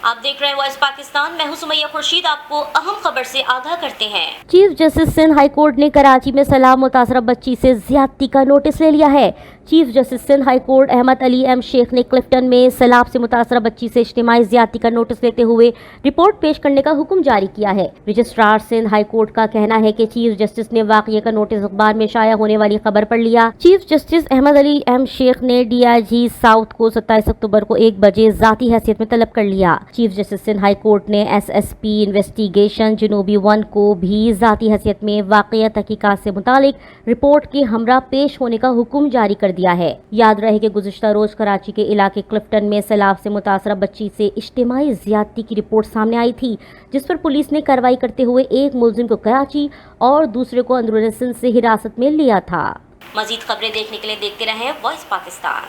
آپ دیکھ رہے ہیں وائس پاکستان، میں ہوں سمیہ خورشید، آپ کو اہم خبر سے آگاہ کرتے ہیں۔ Chief justice Sindh high court نے کراچی میں سیلاب متاثرہ بچی سے زیادتی کا نوٹس لے لیا ہے۔ Chief justice Sindh high court Ahmed Ali M Sheikh نے کلفٹن میں سیلاب سے متاثرہ بچی سے اجتماعی زیادتی کا نوٹس لیتے ہوئے رپورٹ پیش کرنے کا حکم جاری کیا ہے۔ رجسٹرار سندھ ہائی کورٹ کا کہنا ہے کہ چیف جسٹس نے واقعے کا نوٹس اخبار میں شائع ہونے والی خبر پڑھ لیا۔ Chief justice Ahmad Ali M Sheikh نے ڈی آئی جی ساؤتھ کو 27 اکتوبر کو 1 بجے ذاتی حیثیت میں طلب کر لیا۔ Chief justice Sindh high court نے ایس ایس پی انویسٹیگیشن جنوبی 1 کو بھی ذاتی حیثیت میں واقعہ تحقیقات سے متعلق رپورٹ کے ہمراہ پیش ہونے کا حکم جاری کر دیا ہے۔ یاد رہے کہ گزشتہ روز کراچی کے علاقے کلفٹن میں سیلاب سے متاثرہ بچی سے اجتماعی زیادتی کی رپورٹ سامنے آئی تھی، جس پر پولیس نے کارروائی کرتے ہوئے ایک ملزم کو کراچی اور دوسرے کو اندرون سندھ سے حراست میں لیا تھا۔ مزید خبریں دیکھنے کے لیے دیکھتے رہیں وائس پاکستان۔